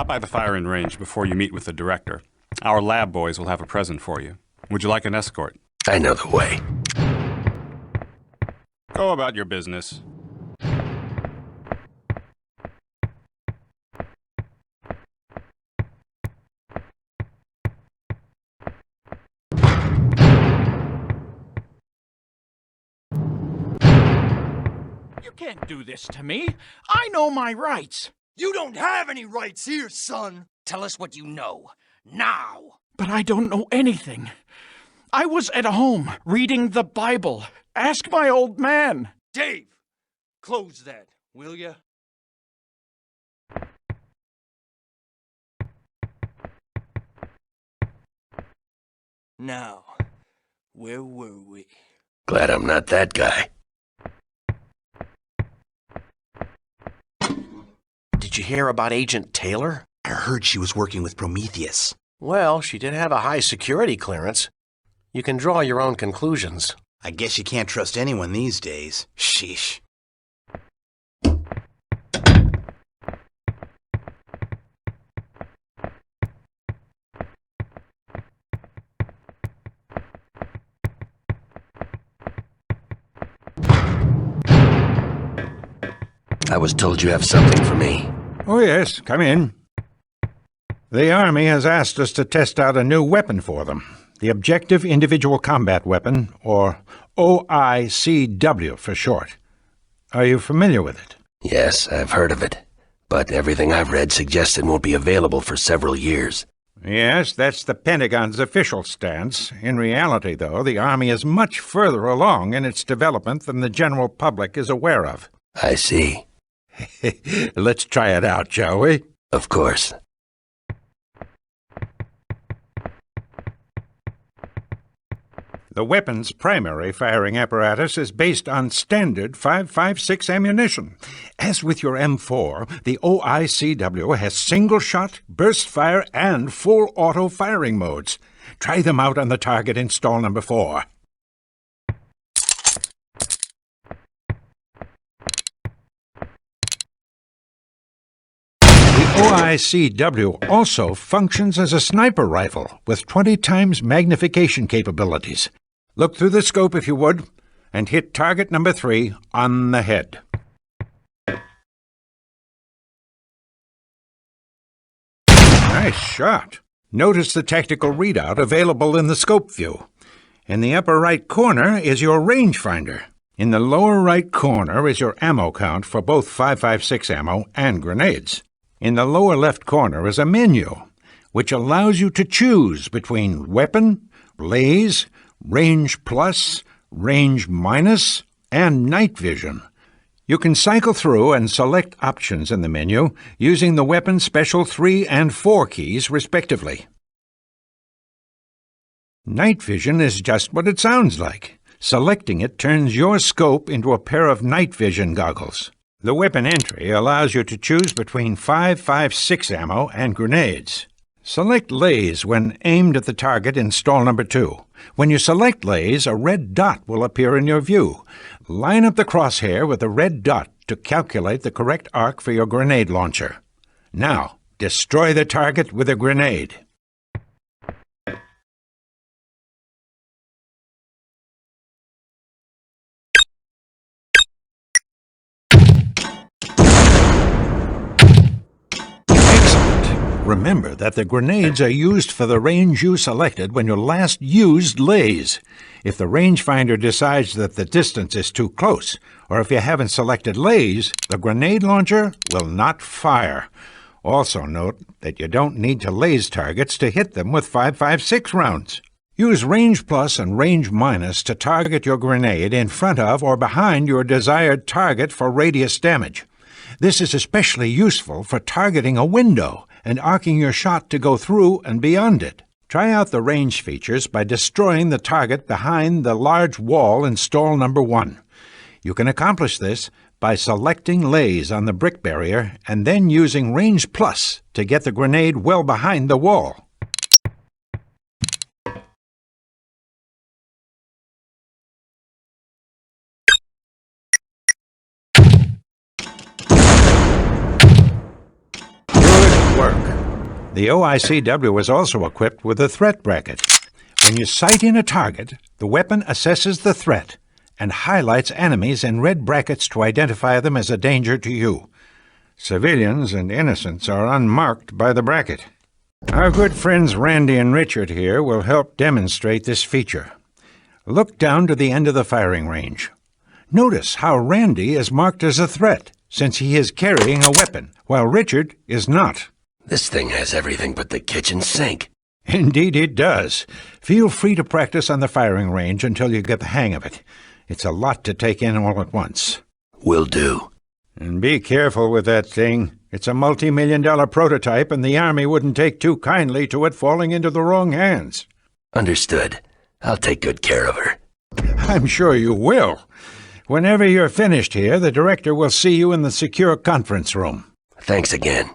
Stop by the firing range before you meet with the director. Our lab boys will have a present for you. Would you like an escort? I know the way. Go about your business. You can't do this to me. I know my rights. You don't have any rights here, son. Tell us what you know. Now. But I don't know anything. I was at home reading the Bible. Ask my old man. Dave, close that, will ya? Now, where were we? Glad I'm not that guy. Did you hear about Agent Taylor? I heard she was working with Prometheus. Well, she did have a high security clearance. You can draw your own conclusions. I guess you can't trust anyone these days. Sheesh. I was told you have something for me. Oh yes, come in. The Army has asked us to test out a new weapon for them. The Objective Individual Combat Weapon, or OICW for short. Are you familiar with it? Yes, I've heard of it. But everything I've read suggests it won't be available for several years. Yes, that's the Pentagon's official stance. In reality, though, the Army is much further along in its development than the general public is aware of. I see. Let's try it out, shall we? Of course. The weapon's primary firing apparatus is based on standard 5.56 ammunition. As with your M4, the OICW has single-shot, burst-fire, and full auto firing modes. Try them out on the target in stall number 4. The OICW also functions as a sniper rifle with 20 times magnification capabilities. Look through the scope if you would, and hit target number 3 on the head. Nice shot. Notice the tactical readout available in the scope view. In the upper right corner is your rangefinder. In the lower right corner is your ammo count for both 5.56 ammo and grenades. In the lower left corner is a menu, which allows you to choose between weapon, laze, range plus, range minus, and night vision. You can cycle through and select options in the menu using the weapon's special 3 and 4 keys, respectively. Night vision is just what it sounds like. Selecting it turns your scope into a pair of night vision goggles. The weapon entry allows you to choose between 5.56 ammo and grenades. Select laze when aimed at the target in stall number 2. When you select laze, a red dot will appear in your view. Line up the crosshair with the red dot to calculate the correct arc for your grenade launcher. Now, destroy the target with a grenade. Remember that the grenades are used for the range you selected when you last used laze. If the rangefinder decides that the distance is too close, or if you haven't selected laze, the grenade launcher will not fire. Also note that you don't need to laze targets to hit them with 5.56 rounds. Use range plus and range minus to target your grenade in front of or behind your desired target for radius damage. This is especially useful for targeting a window and arcing your shot to go through and beyond it. Try out the range features by destroying the target behind the large wall in stall number 1. You can accomplish this by selecting laze on the brick barrier and then using range plus to get the grenade well behind the wall. Good work. The OICW is also equipped with a threat bracket. When you sight in a target, the weapon assesses the threat and highlights enemies in red brackets to identify them as a danger to you. Civilians and innocents are unmarked by the bracket. Our good friends Randy and Richard here will help demonstrate this feature. Look down to the end of the firing range. Notice how Randy is marked as a threat, since he is carrying a weapon, while Richard is not. This thing has everything but the kitchen sink. Indeed it does. Feel free to practice on the firing range until you get the hang of it. It's a lot to take in all at once. Will do. And be careful with that thing. It's a multi-million-dollar prototype, and the Army wouldn't take too kindly to it falling into the wrong hands. Understood. I'll take good care of her. I'm sure you will. Whenever you're finished here, the director will see you in the secure conference room. Thanks again.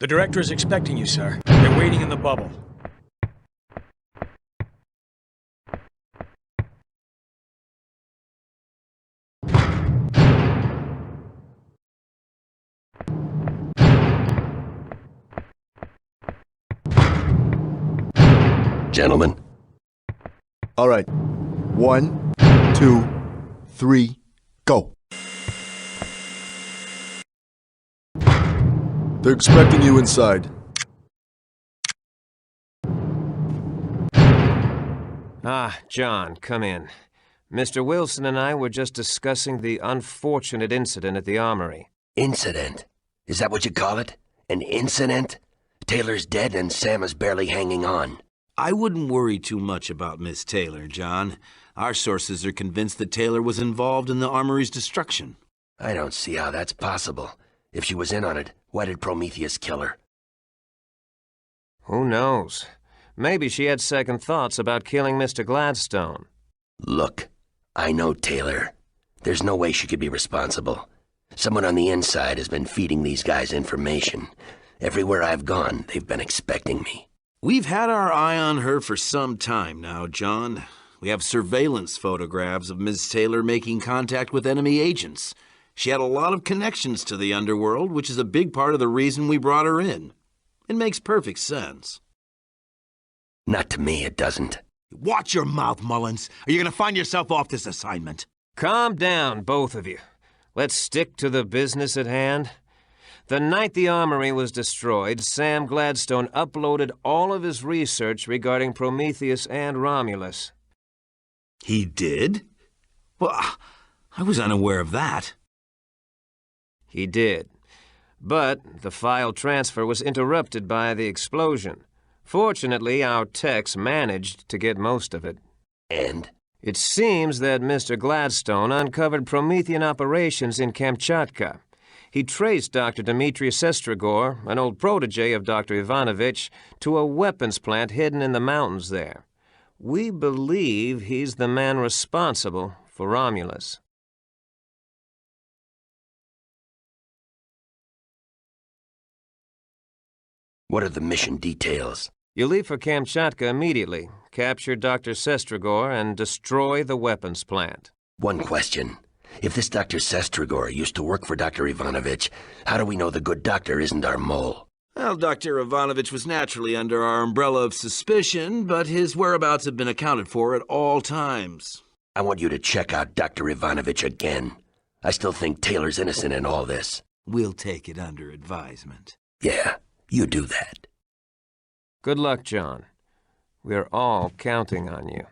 The director is expecting you, sir. They're waiting in the bubble. Gentlemen. All right. 1, 2, 3, go. They're expecting you inside. Ah, John, come in. Mr. Wilson and I were just discussing the unfortunate incident at the armory. Incident? Is that what you call it? An incident? Taylor's dead and Sam is barely hanging on. I wouldn't worry too much about Miss Taylor, John. Our sources are convinced that Taylor was involved in the armory's destruction. I don't see how that's possible. If she was in on it, why did Prometheus kill her? Who knows? Maybe she had second thoughts about killing Mr. Gladstone. Look, I know Taylor. There's no way she could be responsible. Someone on the inside has been feeding these guys information. Everywhere I've gone, they've been expecting me. We've had our eye on her for some time now, John. We have surveillance photographs of Ms. Taylor making contact with enemy agents. She had a lot of connections to the underworld, which is a big part of the reason we brought her in. It makes perfect sense. Not to me, it doesn't. Watch your mouth, Mullins, or you're gonna find yourself off this assignment. Calm down, both of you. Let's stick to the business at hand. The night the armory was destroyed, Sam Gladstone uploaded all of his research regarding Prometheus and Romulus. He did? Well, I was unaware of that. He did. But the file transfer was interrupted by the explosion. Fortunately, our techs managed to get most of it. And? It seems that Mr. Gladstone uncovered Promethean operations in Kamchatka. He traced Dr. Dmitry Sestrigor, an old protege of Dr. Ivanovich, to a weapons plant hidden in the mountains there. We believe he's the man responsible for Romulus. What are the mission details? You leave for Kamchatka immediately, capture Dr. Sestrigor, and destroy the weapons plant. One question. If this Dr. Sestrigor used to work for Dr. Ivanovich, how do we know the good doctor isn't our mole? Well, Dr. Ivanovich was naturally under our umbrella of suspicion, but his whereabouts have been accounted for at all times. I want you to check out Dr. Ivanovich again. I still think Taylor's innocent in all this. We'll take it under advisement. Yeah, you do that. Good luck, John. We're all counting on you.